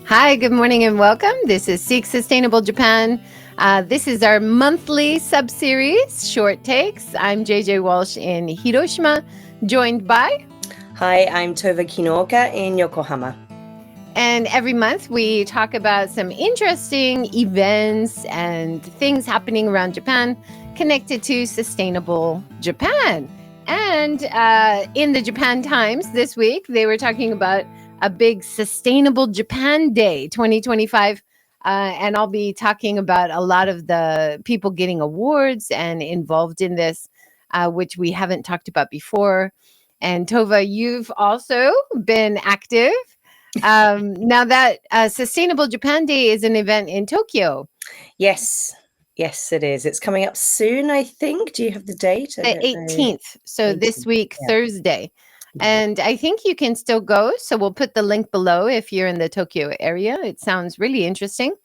Hi, good morning and welcome. This is Seek Sustainable Japan. This is our monthly sub-series, Short Takes. I'm JJWalsh in Hiroshima, joined by... Hi, I'm Tove Kinooka in Yokohama. And every month we talk about some interesting events and things happening around Japan connected to sustainable Japan. And in the Japan Times this week, they were talking about a big Sustainable Japan Day 2025. And I'll be talking about a lot of the people getting awards and involved in this, which we haven't talked about before. And Tova, you've also been active. Now that Sustainable Japan Day is an event in Tokyo. Yes, it is. It's coming up soon, I think. Do you have the date? The 18th. So 18th. This week, yeah. Thursday. And I think you can still go. So we'll put the link below if you're in the Tokyo area. It sounds really interesting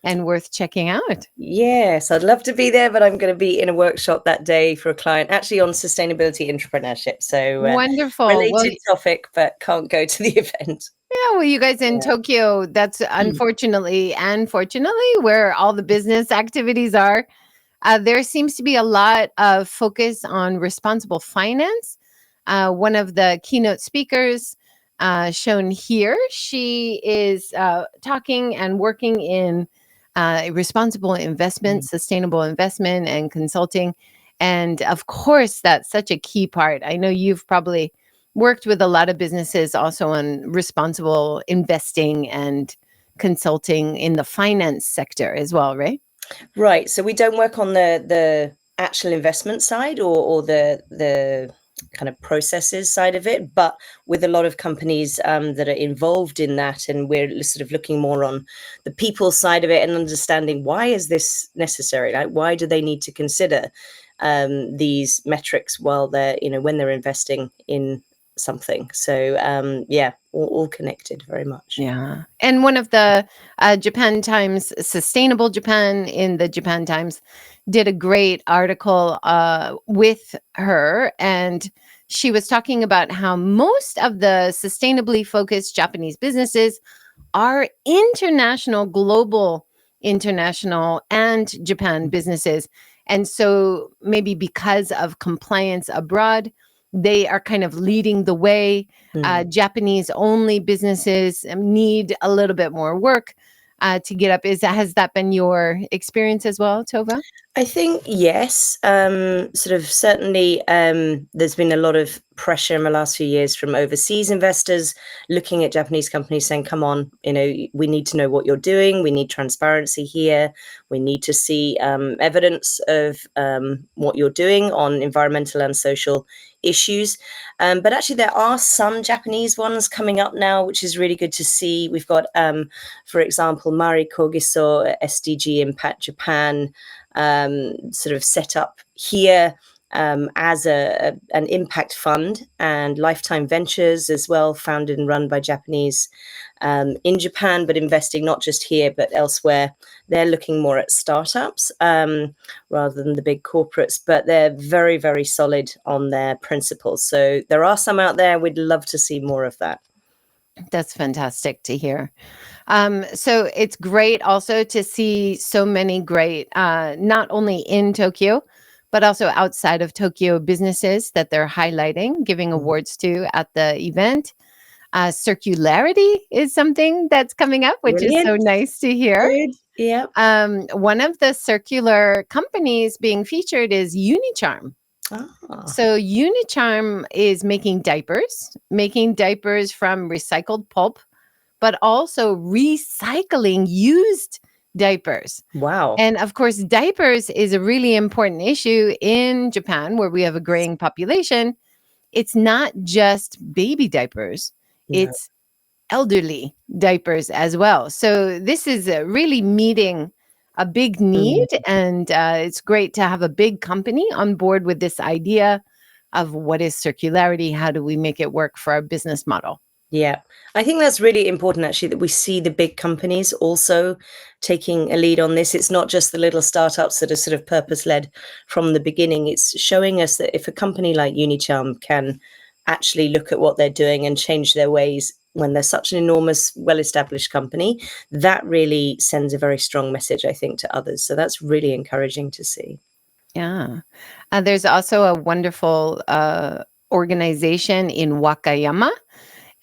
and worth checking out. Yes, I'd love to be there, but I'm going to be in a workshop that day for a client, actually on sustainability intrapreneurship. So wonderful. Related topic, but can't go to the event. Yeah, well, you guys in Tokyo, that's unfortunately and fortunately where all the business activities are. There seems to be a lot of focus on responsible finance. One of the keynote speakers shown here, she is talking and working in responsible investment, sustainable investment, and consulting. And of course, that's such a key part. I know you've probably worked with a lot of businesses also on responsible investing and consulting in the finance sector as well, right? Right. So we don't work on the actual investment side or the kind of processes side of it, but with a lot of companies that are involved in that, and we're sort of looking more on the people side of it and understanding why is this necessary? Like, why do they need to consider these metrics while they're, when they're investing in something? So all connected very much. Yeah. And one of the Japan Times, Sustainable Japan in the Japan Times, did a great article with her, and she was talking about how most of the sustainably focused Japanese businesses are global, international, and Japan businesses. And so maybe because of compliance abroad, they are kind of leading the way. Japanese only businesses need a little bit more work to get up. Has that been your experience as well, Tova? I think yes. Sort of certainly there's been a lot of pressure in the last few years from overseas investors looking at Japanese companies saying, come on, we need to know what you're doing. We need transparency here. We need to see evidence of what you're doing on environmental and social issues. But actually there are some Japanese ones coming up now, which is really good to see. We've got, for example, Mari Kogiso, SDG Impact Japan, sort of set up here as an impact fund, and Lifetime Ventures as well, founded and run by Japanese in Japan, but investing not just here but elsewhere. They're looking more at startups rather than the big corporates, but they're very, very solid on their principles. So there are some out there. We'd love to see more of that. That's fantastic to hear. So it's great also to see so many great, not only in Tokyo, but also outside of Tokyo businesses that they're highlighting, giving awards to at the event. Circularity is something that's coming up, which is so nice to hear. Good. Yeah. One of the circular companies being featured is Unicharm. So Unicharm is making diapers from recycled pulp, but also recycling used diapers. Wow. And of course, diapers is a really important issue in Japan, where we have a graying population. It's not just baby diapers, it's elderly diapers as well. So this is really meeting a big need, and it's great to have a big company on board with this idea of what is circularity, how do we make it work for our business model. Yeah, I think that's really important, actually, that we see the big companies also taking a lead on this. It's not just the little startups that are sort of purpose-led from the beginning. It's showing us that if a company like Unicharm can actually look at what they're doing and change their ways when they're such an enormous, well-established company. That really sends a very strong message, I think, to others. So that's really encouraging to see. Yeah. There's also a wonderful organization in Wakayama,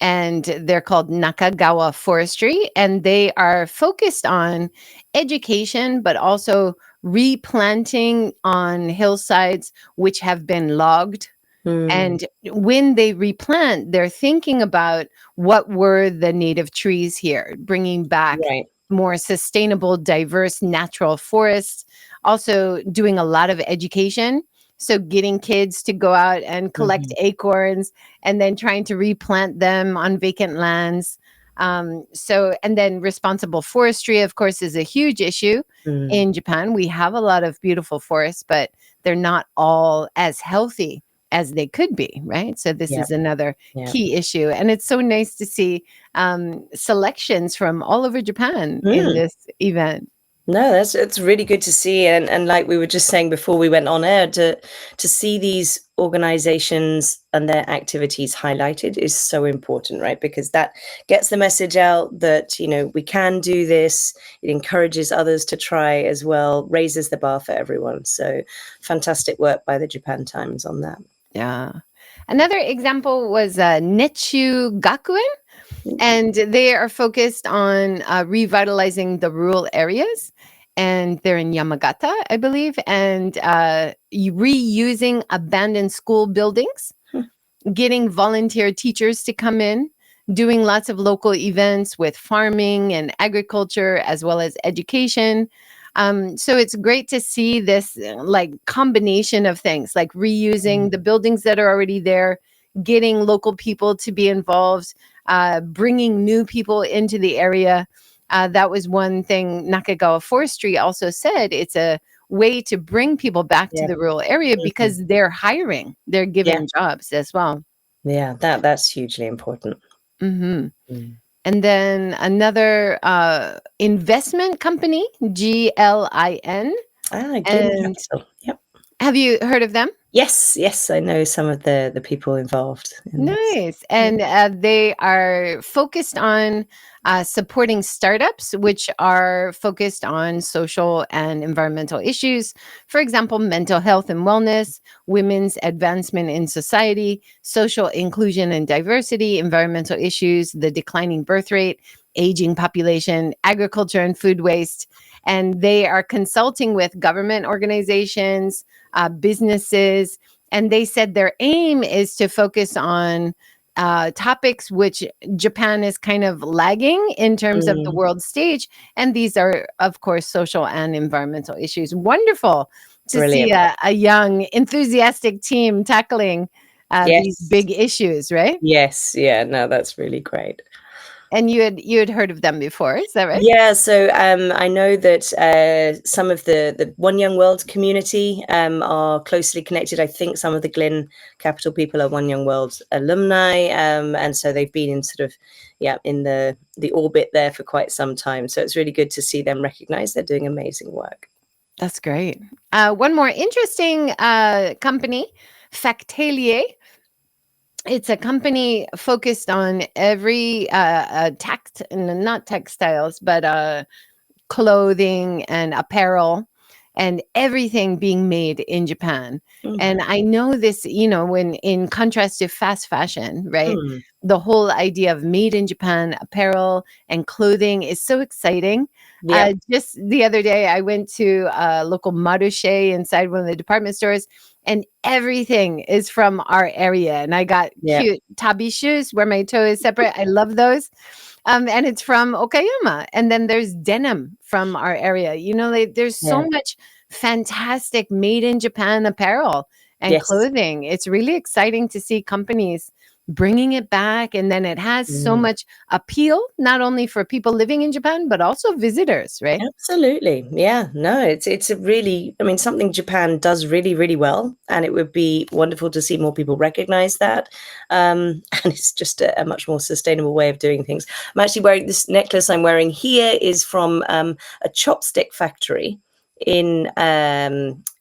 and they're called Nakagawa Forestry, and they are focused on education, but also replanting on hillsides which have been logged. And when they replant, they're thinking about what were the native trees here, bringing back Right. more sustainable, diverse, natural forests, also doing a lot of education. So getting kids to go out and collect acorns and then trying to replant them on vacant lands. And then responsible forestry, of course, is a huge issue in Japan. We have a lot of beautiful forests, but they're not all as healthy as they could be, right? So this is another key issue. And it's so nice to see selections from all over Japan in this event. No, it's really good to see, and like we were just saying before we went on air, to see these organizations and their activities highlighted is so important, right? Because that gets the message out that, you know, we can do this. It encourages others to try as well, raises the bar for everyone. So fantastic work by the Japan Times on that. Yeah. Another example was Nechu Gakuen, and they are focused on revitalizing the rural areas. And they're in Yamagata, I believe, and reusing abandoned school buildings, getting volunteer teachers to come in, doing lots of local events with farming and agriculture, as well as education. So it's great to see this like combination of things, like reusing the buildings that are already there, getting local people to be involved, bringing new people into the area. That was one thing Nakagawa Forestry also said. It's a way to bring people back to the rural area because they're hiring, they're giving jobs as well. Yeah, that's hugely important. And then another investment company, GLIN. GLIN Capital. Yep. Have you heard of them? Yes, I know some of the people involved in this. Nice. And they are focused on supporting startups, which are focused on social and environmental issues. For example, mental health and wellness, women's advancement in society, social inclusion and diversity, environmental issues, the declining birth rate, aging population, agriculture and food waste. And they are consulting with government organizations, businesses, and they said their aim is to focus on topics which Japan is kind of lagging in terms of the world stage. And these are, of course, social and environmental issues. Wonderful to see a young, enthusiastic team tackling these big issues, right? Yes, yeah, no, that's really great. And you had heard of them before, is that right? Yeah, so I know that some of the One Young World community are closely connected. I think some of the GLIN Capital people are One Young World alumni, and so they've been in sort of in the orbit there for quite some time. So it's really good to see them recognized. They're doing amazing work. That's great. One more interesting company, Factelier. It's a company focused on every not textiles, but clothing and apparel and everything being made in Japan. And I know this, you know, when in contrast to fast fashion, right? The whole idea of made in Japan apparel and clothing is so exciting. Just the other day, I went to a local Maruche inside one of the department stores, and everything is from our area. And I got cute tabi shoes where my toe is separate. I love those. And it's from Wakayama. And then there's denim from our area. You know, there's so much fantastic made in Japan apparel and clothing. It's really exciting to see companies bringing it back, and then it has so much appeal, not only for people living in Japan but also visitors, right? Absolutely. Yeah, no, it's a really, I mean, something Japan does really, really well, and it would be wonderful to see more people recognize that. And it's just a much more sustainable way of doing things. I'm actually wearing this necklace I'm wearing here is from a chopstick factory in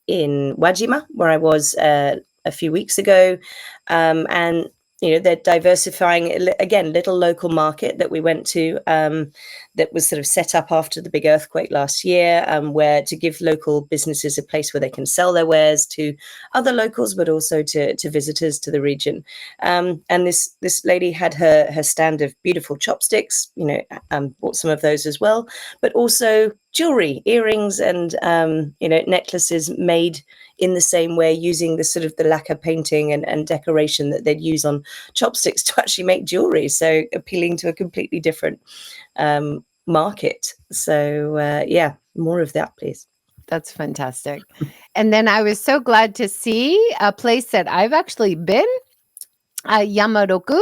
Wajima, where I was a few weeks ago, and they're diversifying, again, little local market that we went to, that was sort of set up after the big earthquake last year, where to give local businesses a place where they can sell their wares to other locals, but also to visitors to the region. And this lady had her stand of beautiful chopsticks, bought some of those as well, but also jewelry, earrings, and necklaces made in the same way, using the sort of the lacquer painting and decoration that they'd use on chopsticks to actually make jewelry. So appealing to a completely different market. So more of that, please. That's fantastic. And then I was so glad to see a place that I've actually been, Yamaroku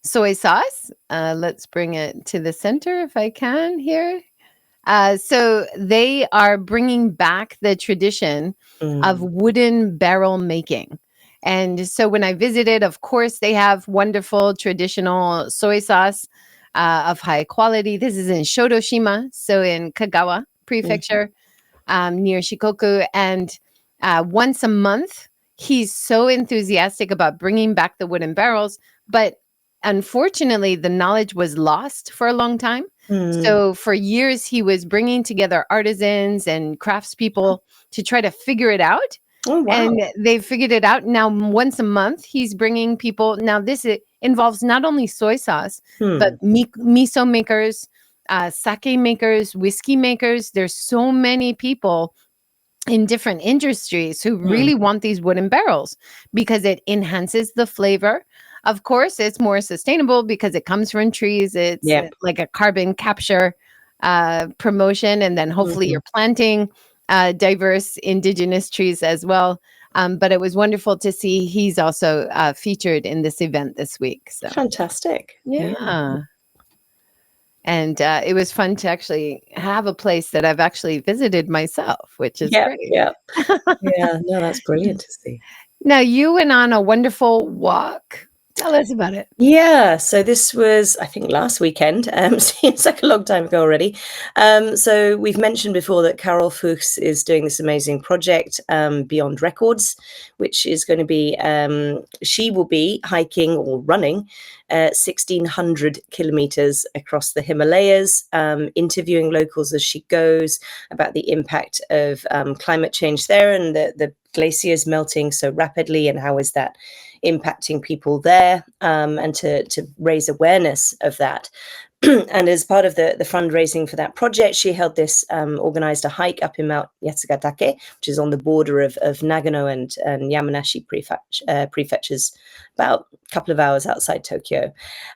Soy Sauce. Let's bring it to the center if I can here. So they are bringing back the tradition of wooden barrel making. And so when I visited, of course, they have wonderful traditional soy sauce of high quality. This is in Shodoshima, so in Kagawa Prefecture, near Shikoku. And once a month, he's so enthusiastic about bringing back the wooden barrels. But unfortunately, the knowledge was lost for a long time. So for years, he was bringing together artisans and craftspeople to try to figure it out. Oh, wow. And they've figured it out. Now, once a month, he's bringing people. Now, this involves not only soy sauce, but miso makers, sake makers, whiskey makers. There's so many people in different industries who really want these wooden barrels because it enhances the flavor. Of course, it's more sustainable because it comes from trees. It's like a carbon capture promotion. And then hopefully you're planting diverse indigenous trees as well. But it was wonderful to see he's also featured in this event this week. So fantastic. Yeah. And it was fun to actually have a place that I've actually visited myself, which is great. Yeah, no, that's brilliant to see. Now, you went on a wonderful walk. Tell us about it. Yeah, so this was, I think, last weekend. Seems like a long time ago already. So we've mentioned before that Carole Fuchs is doing this amazing project, Beyond Records, which is going to be, she will be hiking or running 1,600 kilometers across the Himalayas, interviewing locals as she goes about the impact of climate change there and the glaciers melting so rapidly and how is that impacting people there, and to raise awareness of that. And as part of the fundraising for that project, she held this, organized a hike up in Mount Yatsugatake, which is on the border of Nagano and Yamanashi prefectures, about a couple of hours outside Tokyo.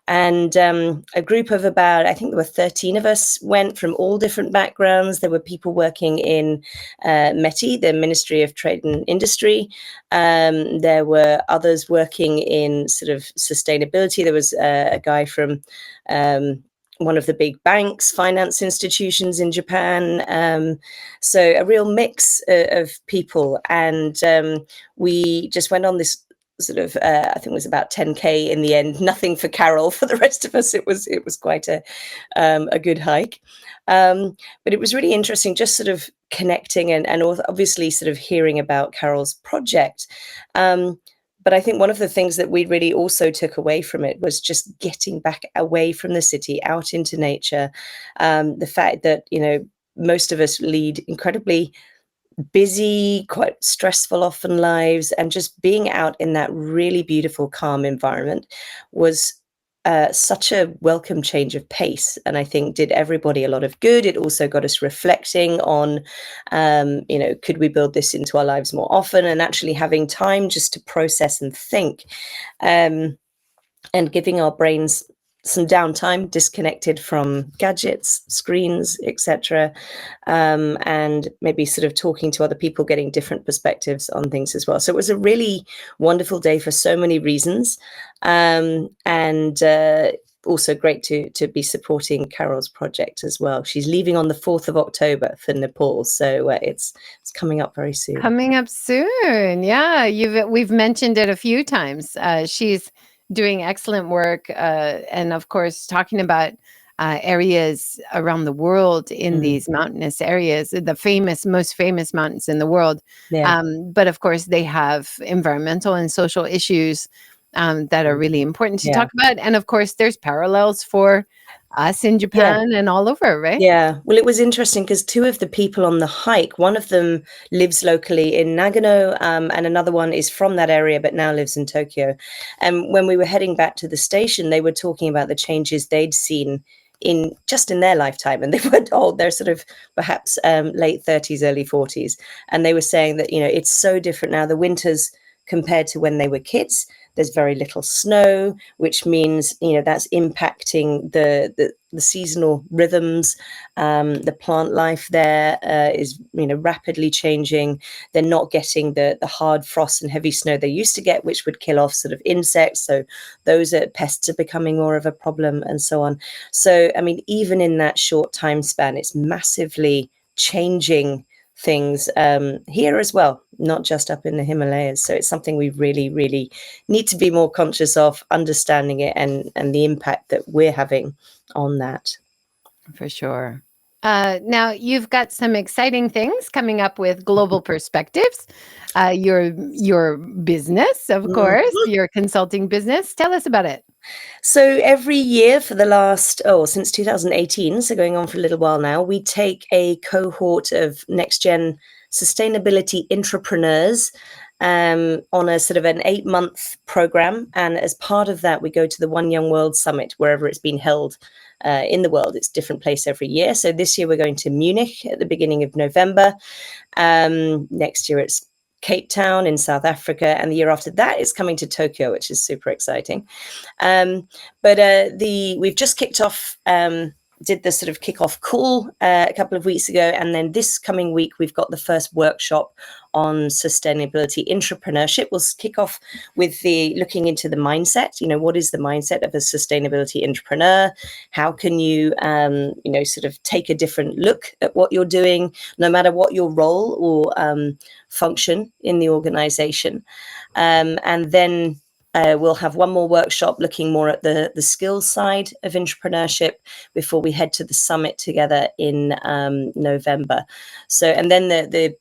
And a group of about, I think there were 13 of us, went from all different backgrounds. There were people working in METI, the Ministry of Trade and Industry. There were others working in sort of sustainability. There was a guy from one of the big banks, finance institutions in Japan. So a real mix of people. And we just went on this sort of, I think it was about 10K in the end, nothing for Carole. For the rest of us, it was quite a good hike. But it was really interesting just sort of connecting and obviously sort of hearing about Carole's project. But I think one of the things that we really also took away from it was just getting back away from the city, out into nature. The fact that, most of us lead incredibly busy, quite stressful often lives, and just being out in that really beautiful, calm environment was such a welcome change of pace, and I think did everybody a lot of good. It also got us reflecting on, could we build this into our lives more often, and actually having time just to process and think, and giving our brains some downtime, disconnected from gadgets, screens, etc., and maybe sort of talking to other people, getting different perspectives on things as well. So it was a really wonderful day for so many reasons, and also great to be supporting Carole's project as well. She's leaving on the 4th of October for Nepal, so it's coming up very soon. Coming up soon, yeah. We've mentioned it a few times. She's doing excellent work, and of course, talking about areas around the world in these mountainous areas, the most famous mountains in the world. Yeah. But of course, they have environmental and social issues that are really important to Yeah. talk about. And of course, there's parallels for us in Japan and all over, right? Yeah. Well, it was interesting because two of the people on the hike, one of them lives locally in Nagano, and another one is from that area but now lives in Tokyo. And when we were heading back to the station, they were talking about the changes they'd seen in their lifetime, and they weren't old. They're sort of perhaps late 30s, early 40s, and they were saying that it's so different now. The winters compared to when they were kids, there's very little snow, which means that's impacting the seasonal rhythms. The plant life there is rapidly changing. They're not getting the hard frost and heavy snow they used to get, which would kill off sort of insects. So those pests are becoming more of a problem, and so on. So I mean, even in that short time span, it's massively changing things here as well, not just up in the Himalayas. So it's something we really, really need to be more conscious of, understanding it and the impact that we're having on that. For sure. Now you've got some exciting things coming up with Global Perspectives. Your business, of course, your consulting business. Tell us about it. So every year for the last, since 2018, so going on for a little while now, we take a cohort of next-gen sustainability intrapreneurs on a sort of an 8-month program. And as part of that, we go to the One Young World Summit, wherever it's been held in the world. It's a different place every year. So this year we're going to Munich at the beginning of November. Next year it's Cape Town in South Africa, and the year after that is coming to Tokyo, which is super exciting. We've just kicked off, did the sort of kickoff call a couple of weeks ago, and then this coming week we've got the first workshop on sustainability intrapreneurship. We'll kick off with looking into the mindset. What is the mindset of a sustainability entrepreneur? How can you sort of take a different look at what you're doing, no matter what your role or function in the organization? And then we'll have one more workshop looking more at the skills side of entrepreneurship before we head to the summit together in November. So, and then the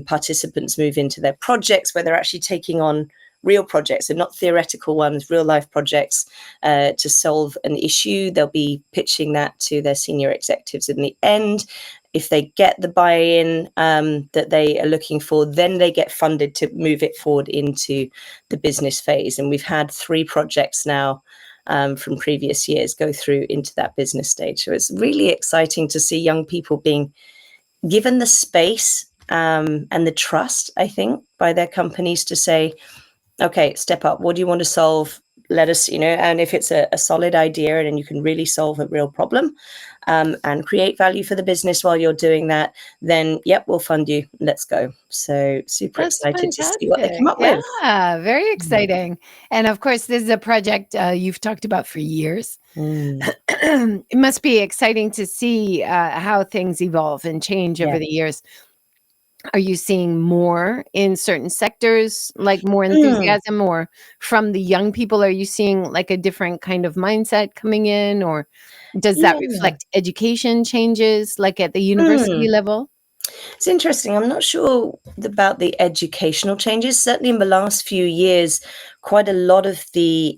participants move into their projects where they're actually taking on real projects, and not theoretical ones, real life projects to solve an issue. They'll be pitching that to their senior executives in the end. If they get the buy-in that they are looking for, then they get funded to move it forward into the business phase. And we've had 3 projects now from previous years go through into that business stage. So it's really exciting to see young people being given the space and the trust, I think, by their companies to say, okay, step up. What do you want to solve? Let us, and if it's a solid idea and you can really solve a real problem and create value for the business while you're doing that, then, yep, we'll fund you. Let's go. So super excited to see what they come up with. Yeah, very exciting. And of course, this is a project you've talked about for years. It must be exciting to see how things evolve and change over the years. Are you seeing more in certain sectors, like more enthusiasm, or from the young people? Are you seeing like a different kind of mindset coming in, or does that reflect education changes, like at the university level? It's interesting. I'm not sure about the educational changes. Certainly in the last few years, quite a lot of the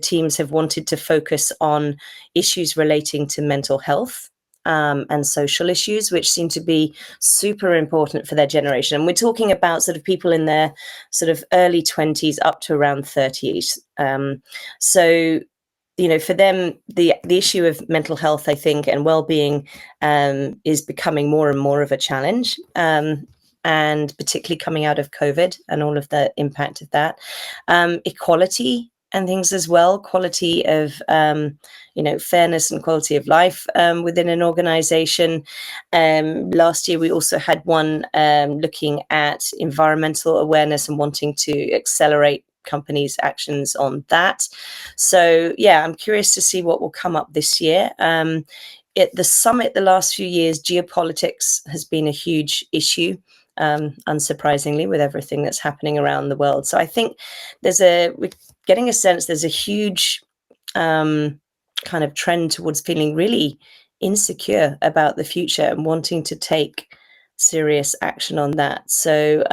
teams have wanted to focus on issues relating to mental health. And social issues, which seem to be super important for their generation. And we're talking about sort of people in their sort of early 20s up to around 30s. So, for them, the issue of mental health, I think, and well-being is becoming more and more of a challenge. And particularly coming out of COVID and all of the impact of that. Equality and things as well, quality of, fairness and quality of life within an organization. Last year, we also had one looking at environmental awareness and wanting to accelerate companies' actions on that. So, yeah, I'm curious to see what will come up this year. At the summit the last few years, geopolitics has been a huge issue. Unsurprisingly, with everything that's happening around the world. So I think we're getting a sense there's a huge kind of trend towards feeling really insecure about the future and wanting to take serious action on that. So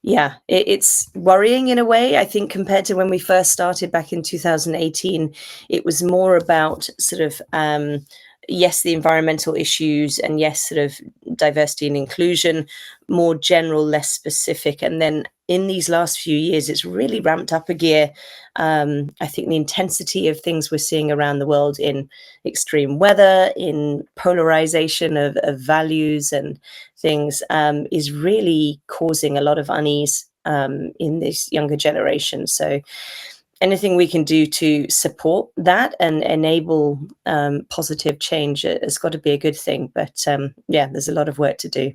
yeah, it's worrying in a way. I think compared to when we first started back in 2018, it was more about sort of yes, the environmental issues, and yes, sort of diversity and inclusion, more general, less specific. And then in these last few years, it's really ramped up a gear. I think the intensity of things we're seeing around the world in extreme weather, in polarization of values and things, is really causing a lot of unease in this younger generation. So anything we can do to support that and enable positive change has got to be a good thing. But yeah, there's a lot of work to do.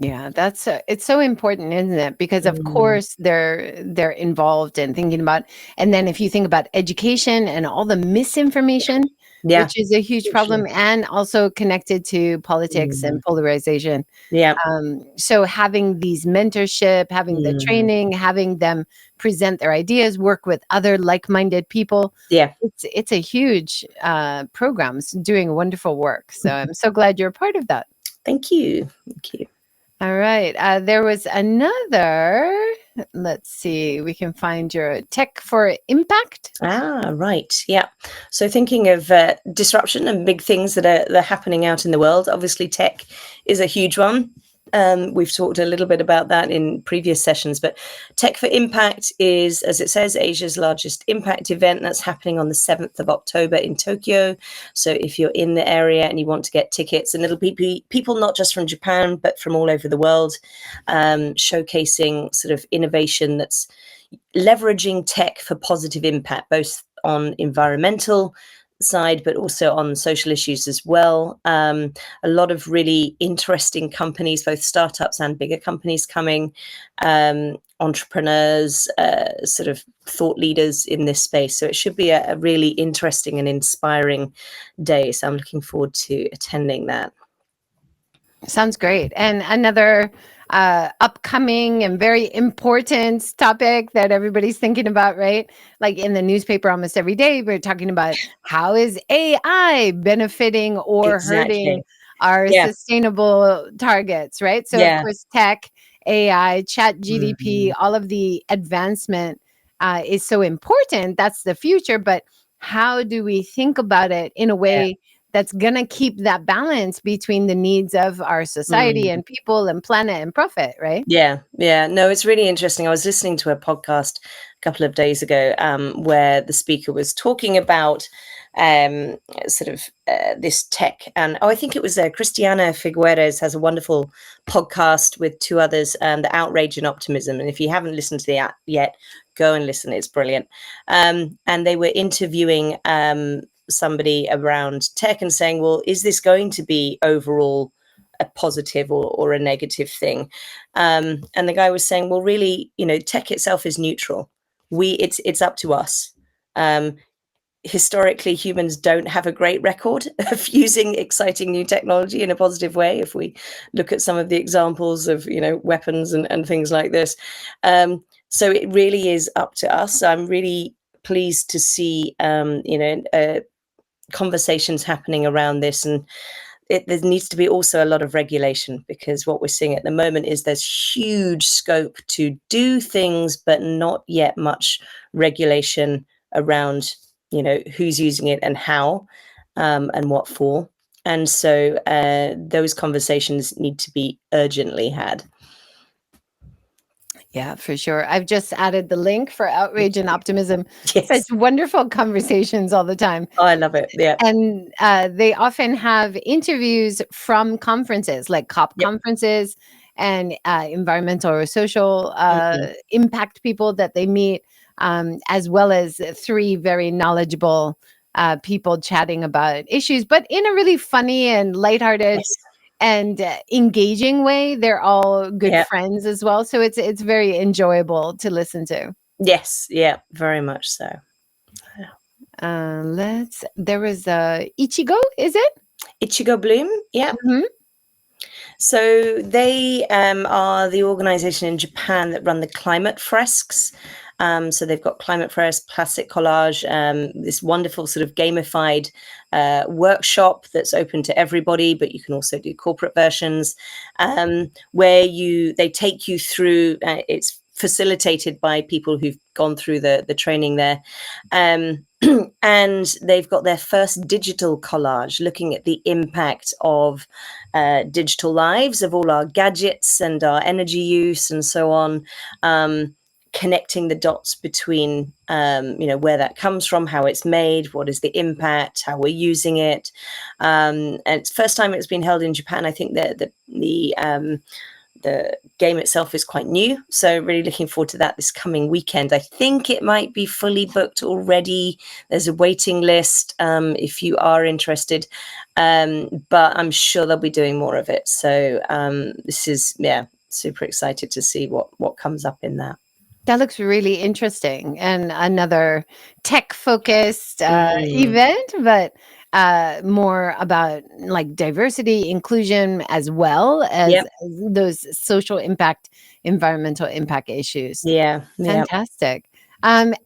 Yeah, that's it's so important, isn't it? Because of course they're involved in thinking about, and then if you think about education and all the misinformation, Yeah, which is a huge problem, and also connected to politics and polarization. yeah, So having these mentorship, having the training, having them present their ideas, work with other like-minded people. yeah. It's a huge program. It's doing wonderful work. So I'm so glad you're a part of that. Thank you. Thank you. All right. There was another, let's see, we can find your tech for impact. Right. Yeah. So thinking of disruption and big things that are happening out in the world, obviously tech is a huge one. We've talked a little bit about that in previous sessions, but Tech for Impact is, as it says, Asia's largest impact event. That's happening on the 7th of October in Tokyo. So if you're in the area and you want to get tickets, and it'll be people not just from Japan, but from all over the world, showcasing sort of innovation that's leveraging tech for positive impact, both on environmental side, but also on social issues as well. A lot of really interesting companies, both startups and bigger companies coming, entrepreneurs, sort of thought leaders in this space. So it should be a really interesting and inspiring day. So I'm looking forward to attending that. Sounds great. And another upcoming and very important topic that everybody's thinking about, right? Like in the newspaper almost every day, we're talking about how is AI benefiting or hurting our sustainable targets, right? So of course, tech, AI, chat GDP, all of the advancement is so important. That's the future. But how do we think about it in a way that's going to keep that balance between the needs of our society and people and planet and profit, right? Yeah. No, it's really interesting. I was listening to a podcast a couple of days ago where the speaker was talking about sort of this tech. And I think it was Christiana Figueres has a wonderful podcast with two others, the Outrage and Optimism. And if you haven't listened to that yet, go and listen. It's brilliant. And they were interviewing somebody around tech and saying, well, is this going to be overall a positive or a negative thing? And the guy was saying, well, really, tech itself is neutral. It's up to us. Historically, humans don't have a great record of using exciting new technology in a positive way. If we look at some of the examples of, weapons and things like this. So it really is up to us. I'm really pleased to see, conversations happening around this, and there needs to be also a lot of regulation, because what we're seeing at the moment is there's huge scope to do things, but not yet much regulation around, who's using it and how, and what for. And so those conversations need to be urgently had. Yeah, for sure. I've just added the link for Outrage and Optimism. Yes. Such wonderful conversations all the time. Oh, I love it. Yeah. And they often have interviews from conferences, like COP conferences and environmental or social impact people that they meet, as well as three very knowledgeable people chatting about issues, but in a really funny and lighthearted and engaging way. They're all good friends as well. So it's very enjoyable to listen to. Yes. Yeah, very much so. There was ICHIGO, is it? ICHIGO BLOOM, yeah. So they are the organization in Japan that run the climate fresks. So they've got Climate First, Plastic Collage, this wonderful sort of gamified workshop that's open to everybody, but you can also do corporate versions where they take you through. It's facilitated by people who've gone through the training there. And they've got their first digital collage looking at the impact of digital lives, of all our gadgets and our energy use and so on, connecting the dots between, where that comes from, how it's made, what is the impact, how we're using it. And it's the first time it's been held in Japan. I think that the game itself is quite new, so really looking forward to that this coming weekend. I think it might be fully booked already. There's a waiting list if you are interested, but I'm sure they'll be doing more of it. So this is, super excited to see what comes up in that. That looks really interesting, and another tech-focused event, but more about like diversity, inclusion, as well as those social impact, environmental impact issues. Yeah. Fantastic. And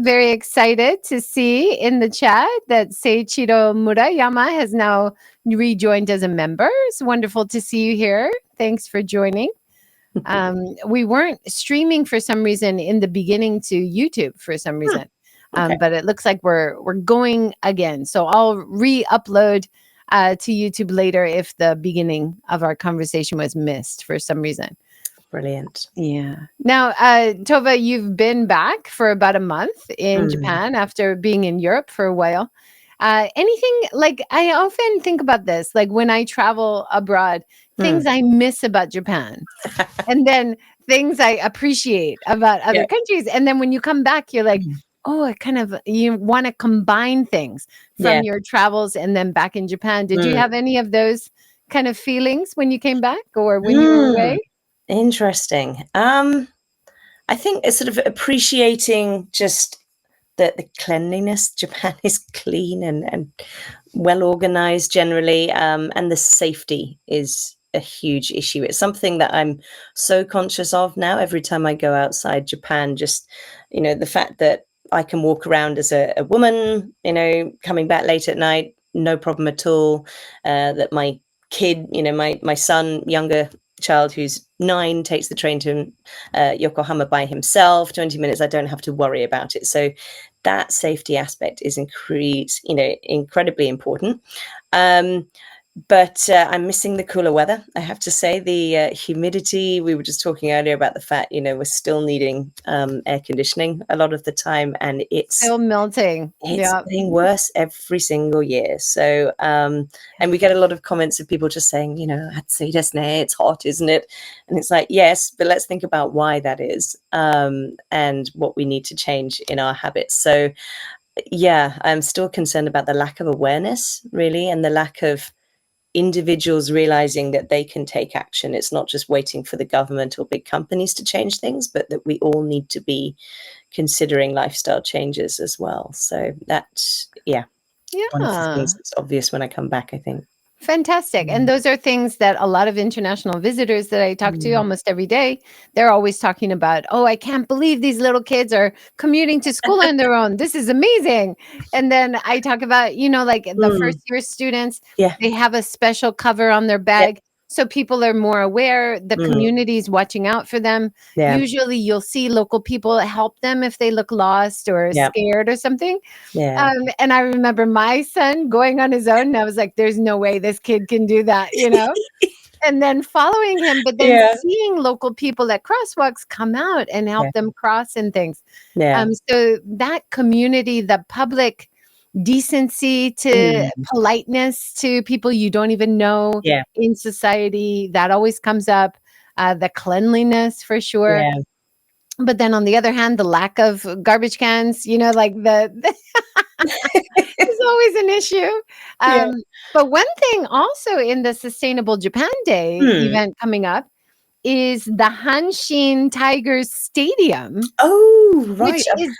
very excited to see in the chat that Seiichiro Murayama has now rejoined as a member. It's wonderful to see you here. Thanks for joining. We weren't streaming for some reason in the beginning to YouTube for some reason. Okay. But it looks like we're going again. So I'll re-upload to YouTube later if the beginning of our conversation was missed for some reason. Brilliant. Yeah. Now, Tove, you've been back for about a month in Japan after being in Europe for a while. Anything, like, I often think about this, like when I travel abroad, things I miss about Japan, and then things I appreciate about other countries. And then when you come back, you're like, oh, you want to combine things from your travels and then back in Japan. Did you have any of those kind of feelings when you came back or when you were away? Interesting. I think it's sort of appreciating just the cleanliness. Japan is clean and well organized generally, and the safety is a huge issue. It's something that I'm so conscious of now every time I go outside Japan. Just, the fact that I can walk around as a woman, coming back late at night, no problem at all. That my kid, my son, younger child who's 9, takes the train to Yokohama by himself, 20 minutes, I don't have to worry about it. So that safety aspect is incredibly important. But I'm missing the cooler weather, I have to say. The humidity, we were just talking earlier about the fact, we're still needing air conditioning a lot of the time, and it's still melting. It's getting worse every single year. So, and we get a lot of comments of people just saying, "Atsui desu ne, it's hot, isn't it?" And it's like, yes, but let's think about why that is, and what we need to change in our habits. So, yeah, I'm still concerned about the lack of awareness, really, and the lack of individuals realizing that they can take action. It's not just waiting for the government or big companies to change things, but that we all need to be considering lifestyle changes as well. So that's, one of the things that's obvious when I come back, I think. Fantastic. And those are things that a lot of international visitors that I talk to almost every day, they're always talking about, oh, I can't believe these little kids are commuting to school on their own. This is amazing. And then I talk about, like the first year students, they have a special cover on their bag. So people are more aware, the community is watching out for them. Usually you'll see local people help them if they look lost or scared or something. And I remember my son going on his own, and I was like, there's no way this kid can do that, and then following him, but then seeing local people at crosswalks come out and help them cross and things. So that community, the public decency to politeness to people you don't even know in society, that always comes up. The cleanliness for sure. But then on the other hand, the lack of garbage cans, like is always an issue. But one thing also in the Sustainable Japan Day event coming up is the HANSHIN Tigers Stadium. Oh, right. Which is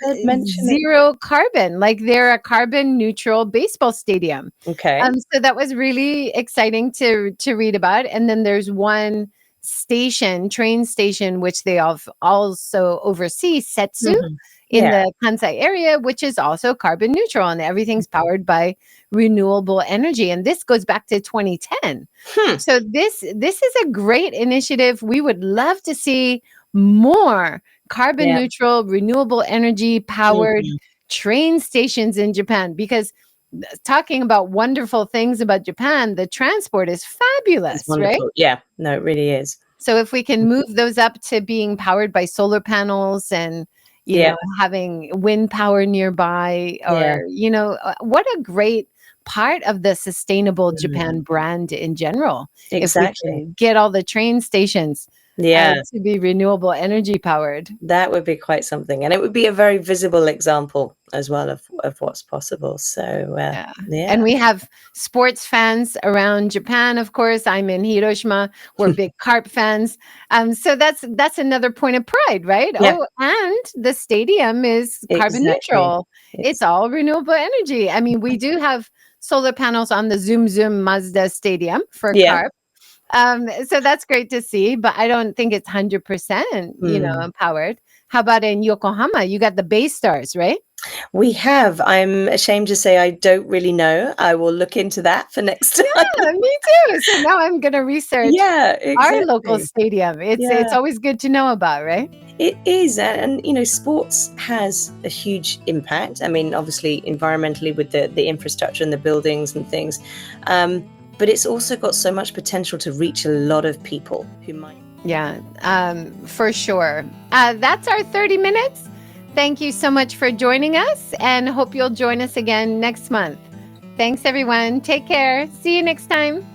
zero carbon. Like they're a carbon neutral baseball stadium. Okay. So that was really exciting to read about. And then there's one train station, which they also oversee, Setsu, in Yeah. the Kansai area, which is also carbon neutral, and everything's powered by renewable energy. And this goes back to 2010. So this is a great initiative. We would love to see more carbon neutral, renewable energy powered train stations in Japan, because talking about wonderful things about Japan, the transport is fabulous, It's wonderful. right? Yeah, no, it really is. So if we can move those up to being powered by solar panels and, you know, having wind power nearby, or, you know, what a great part of the sustainable Japan brand in general. Exactly. If we can get all the train stations to be renewable energy powered. That would be quite something. And it would be a very visible example as well of what's possible. So, And we have sports fans around Japan, of course. I'm in Hiroshima. We're big carp fans. So that's another point of pride, right? Yeah. Oh, and the stadium is carbon neutral. It's all renewable energy. I mean, we do have solar panels on the Zoom Mazda Stadium for carp. So that's great to see, but I don't think it's 100%, you know, powered. How about in Yokohama? You got the Bay Stars, right? We have. I'm ashamed to say I don't really know. I will look into that for next time. Yeah, me too. So now I'm going to research our local stadium. It's always good to know about, right? It is. And, you know, sports has a huge impact. I mean, obviously, environmentally with the infrastructure and the buildings and things. But it's also got so much potential to reach a lot of people who might. Yeah, for sure. That's our 30 minutes. Thank you so much for joining us, and hope you'll join us again next month. Thanks, everyone. Take care. See you next time.